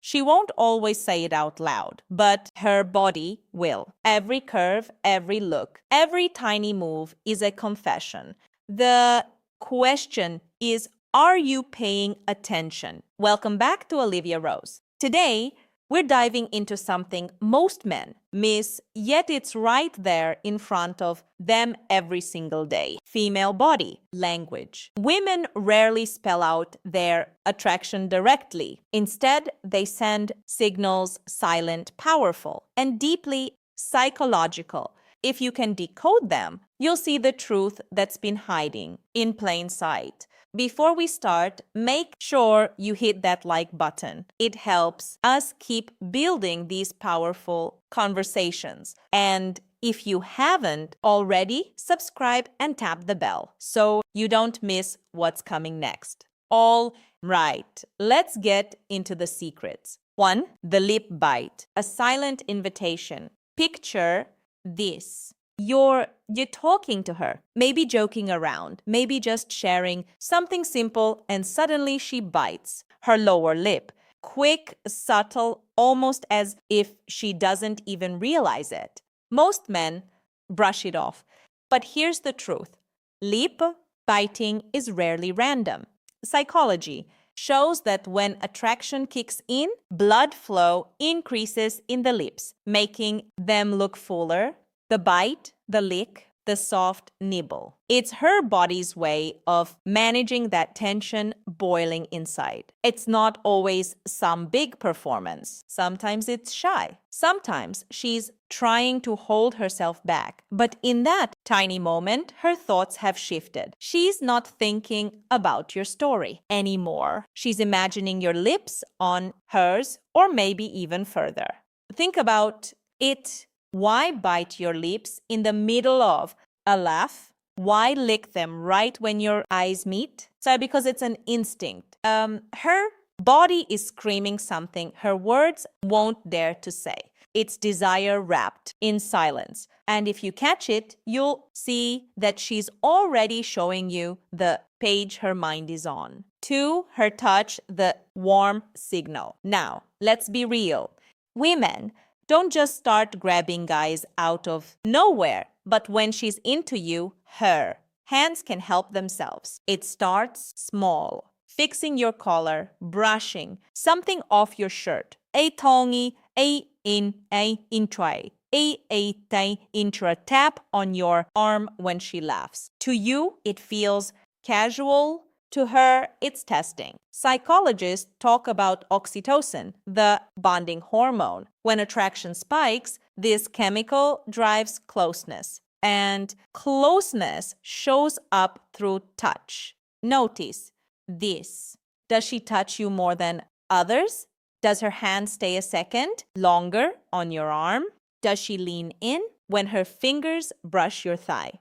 She won't always say it out loud, but her body will. Every curve, every look, every tiny move is a confession. The question is, are you paying attention? Welcome back to Olivia Rose. Today, we're diving into something most men miss, yet it's right there in front of them every single day. Female body language. Women rarely spell out their attraction directly. Instead, they send signals silent, powerful, and deeply psychological. If you can decode them, you'll see the truth that's been hiding in plain sight. Before we start, make sure you hit that like button. It helps us keep building these powerful conversations. And if you haven't already, subscribe and tap the bell so you don't miss what's coming next. All right, let's get into the secrets. 1. The lip bite, a silent invitation. Picture this. You're talking to her, maybe joking around, maybe just sharing something simple, and suddenly she bites her lower lip. Quick, subtle, almost as if she doesn't even realize it. Most men brush it off. But here's the truth. Lip biting is rarely random. Psychology shows that when attraction kicks in, blood flow increases in the lips, making them look fuller. The bite, the lick, the soft nibble. It's her body's way of managing that tension boiling inside. It's not always some big performance. Sometimes it's shy. Sometimes she's trying to hold herself back. But in that tiny moment, her thoughts have shifted. She's not thinking about your story anymore. She's imagining your lips on hers, or maybe even further. Think about it. Why bite your lips in the middle of a laugh? Why lick them right when your eyes meet? So because it's an instinct. Her body is screaming something her words won't dare to say. It's desire wrapped in silence. And if you catch it, you'll see that she's already showing you the page her mind is on. 2. Her touch, the warm signal. Now, let's be real. Women don't just start grabbing guys out of nowhere, but when she's into you, her hands can help themselves. It starts small. Fixing your collar, brushing something off your shirt. A tongi, a intray, a intra tap on your arm when she laughs. To you, it feels casual. To her, it's testing. Psychologists talk about oxytocin, the bonding hormone. When attraction spikes, this chemical drives closeness. And closeness shows up through touch. Notice this. Does she touch you more than others? Does her hand stay a second longer on your arm? Does she lean in when her fingers brush your thigh?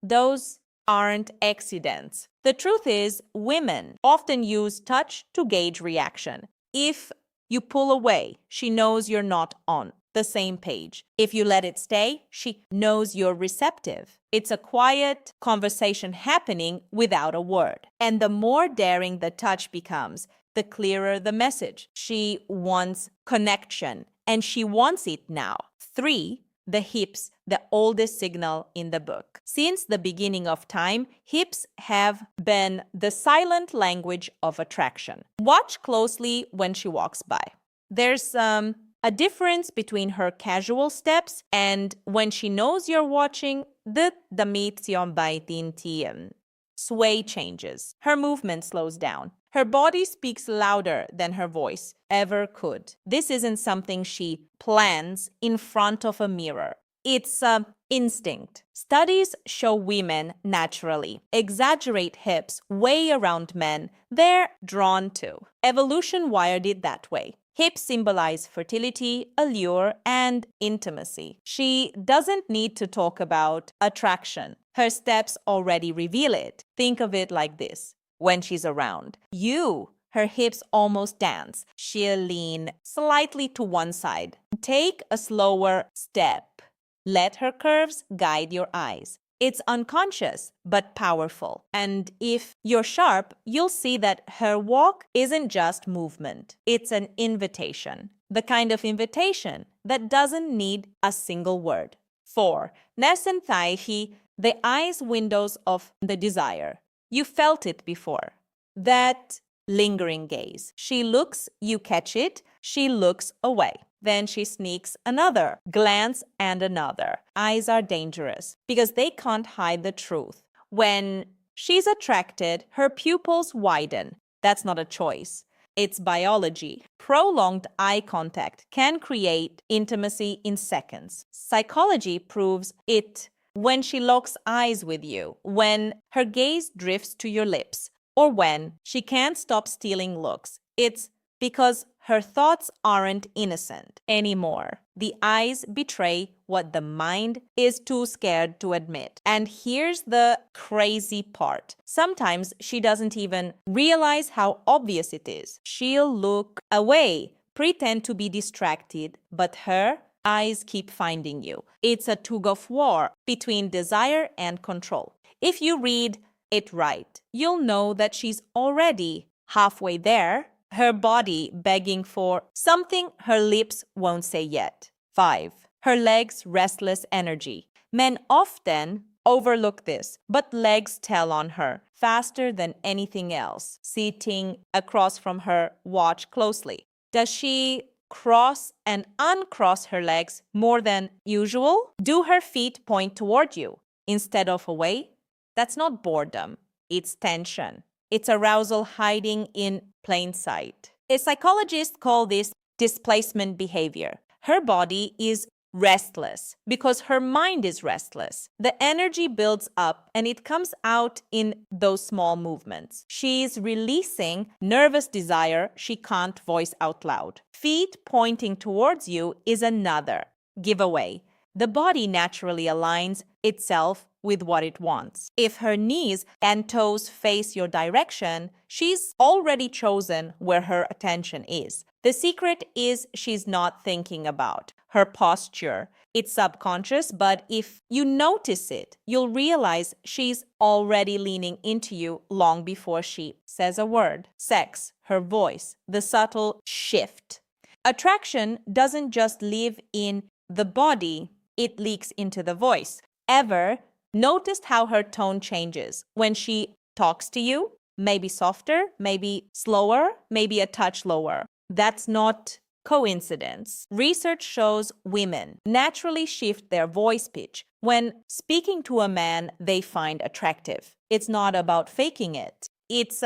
Those aren't accidents. The truth is, women often use touch to gauge reaction. If you pull away, she knows you're not on the same page. If you let it stay, she knows you're receptive. It's a quiet conversation happening without a word. And the more daring the touch becomes, the clearer the message. She wants connection, and she wants it now. 3. The hips, the oldest signal in the book. Since the beginning of time, hips have been the silent language of attraction. Watch closely when she walks by. There's a difference between her casual steps and when she knows you're watching, the damation baitintian. Sway changes. Her movement slows down. Her body speaks louder than her voice ever could. This isn't something she plans in front of a mirror. It's instinct. Studies show women naturally exaggerate hips way around men they're drawn to. Evolution wired it that way. Hips symbolize fertility, allure, and intimacy. She doesn't need to talk about attraction. Her steps already reveal it. Think of it like this. When she's around you, her hips almost dance. She'll lean slightly to one side. Take a slower step. Let her curves guide your eyes. It's unconscious but powerful. And if you're sharp, you'll see that her walk isn't just movement. It's an invitation. The kind of invitation that doesn't need a single word. 4. Nesentaihi, the eyes windows of the desire. You felt it before. That lingering gaze. She looks, you catch it, she looks away. Then she sneaks another glance and another. Eyes are dangerous because they can't hide the truth. When she's attracted, her pupils widen. That's not a choice. It's biology. Prolonged eye contact can create intimacy in seconds. Psychology proves it when she locks eyes with you, when her gaze drifts to your lips, or when she can't stop stealing looks. It's because her thoughts aren't innocent anymore. The eyes betray what the mind is too scared to admit. And here's the crazy part. Sometimes she doesn't even realize how obvious it is. She'll look away, pretend to be distracted, but her eyes keep finding you. It's a tug-of-war between desire and control. If you read it right, you'll know that she's already halfway there, her body begging for something her lips won't say yet. 5. Her legs' restless energy. Men often overlook this, but legs tell on her faster than anything else. Sitting across from her, watch closely. Does she cross and uncross her legs more than usual? Do her feet point toward you instead of away? That's not boredom, it's tension. It's arousal hiding in plain sight. A psychologist called this displacement behavior. Her body is restless because her mind is restless. The energy builds up and it comes out in those small movements. She's releasing nervous desire she can't voice out loud. Feet pointing towards you is another giveaway. The body naturally aligns itself with what it wants. If her knees and toes face your direction, she's already chosen where her attention is. The secret is she's not thinking about her posture. It's subconscious, but if you notice it, you'll realize she's already leaning into you long before she says a word. Sex, her voice, the subtle shift. Attraction doesn't just live in the body, it leaks into the voice. Ever noticed how her tone changes when she talks to you? Maybe softer, maybe slower, maybe a touch lower. That's not coincidence. Research shows women naturally shift their voice pitch when speaking to a man they find attractive. It's not about faking it. It's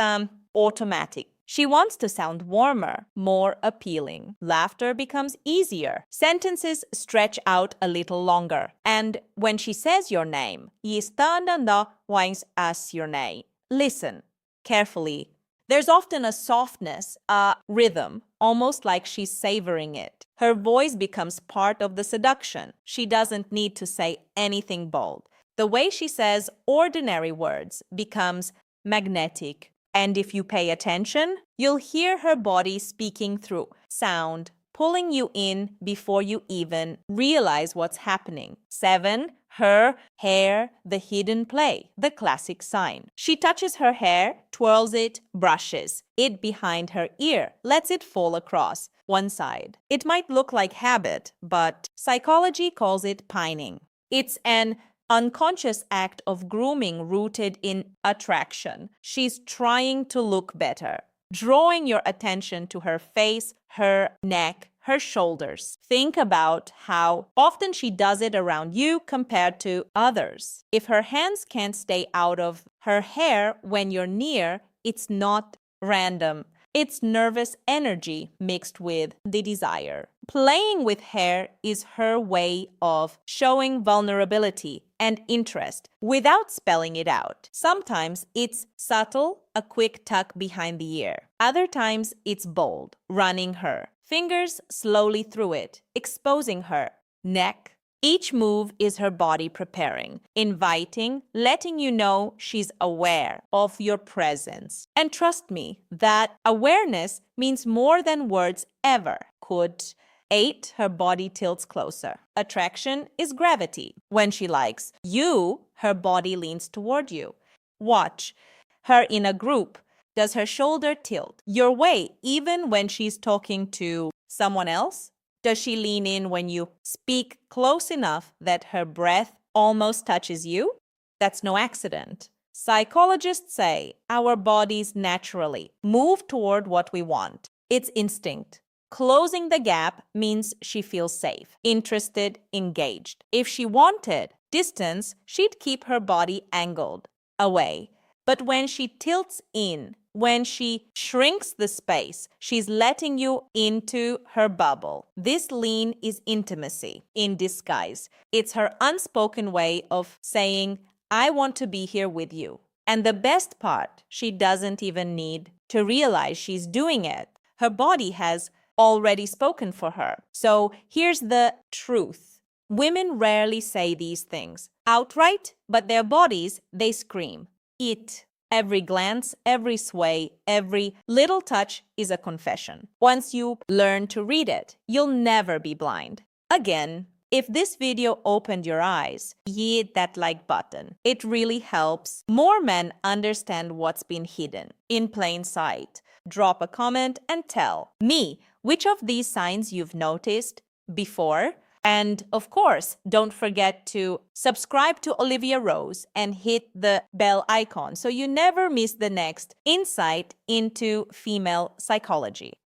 automatic. She wants to sound warmer, more appealing. Laughter becomes easier. Sentences stretch out a little longer. And when she says your name, as your name. Listen carefully. There's often a softness, a rhythm, almost like she's savoring it. Her voice becomes part of the seduction. She doesn't need to say anything bold. The way she says ordinary words becomes magnetic. And if you pay attention, you'll hear her body speaking through sound, pulling you in before you even realize what's happening. 7. Her hair, the hidden play, the classic sign. She touches her hair, twirls it, brushes it behind her ear, lets it fall across one side. It might look like habit, but psychology calls it pining. It's an unconscious act of grooming rooted in attraction. She's trying to look better, drawing your attention to her face, her neck, her shoulders. Think about how often she does it around you compared to others. If her hands can't stay out of her hair when you're near, it's not random. It's nervous energy mixed with the desire. Playing with hair is her way of showing vulnerability and interest without spelling it out. Sometimes it's subtle, a quick tuck behind the ear. Other times it's bold, running her fingers slowly through it, exposing her neck. Each move is her body preparing, inviting, letting you know she's aware of your presence. And trust me, that awareness means more than words ever could. 8, her body tilts closer. Attraction is gravity. When she likes you, her body leans toward you. Watch her in a group. Does her shoulder tilt your way even when she's talking to someone else? Does she lean in when you speak close enough that her breath almost touches you? That's no accident. Psychologists say our bodies naturally move toward what we want. It's instinct. Closing the gap means she feels safe, interested, engaged. If she wanted distance, she'd keep her body angled away. But when she tilts in, when she shrinks the space, she's letting you into her bubble. This lean is intimacy in disguise. It's her unspoken way of saying, I want to be here with you. And the best part, she doesn't even need to realize she's doing it. Her body has already spoken for her. So here's the truth. Women rarely say these things outright, but their bodies, they scream. It. Every glance, every sway, every little touch is a confession. Once you learn to read it, you'll never be blind. Again, if this video opened your eyes, hit that like button. It really helps more men understand what's been hidden in plain sight. Drop a comment and tell me which of these signs you've noticed before. And of course, don't forget to subscribe to Olivia Rose and hit the bell icon so you never miss the next insight into female psychology.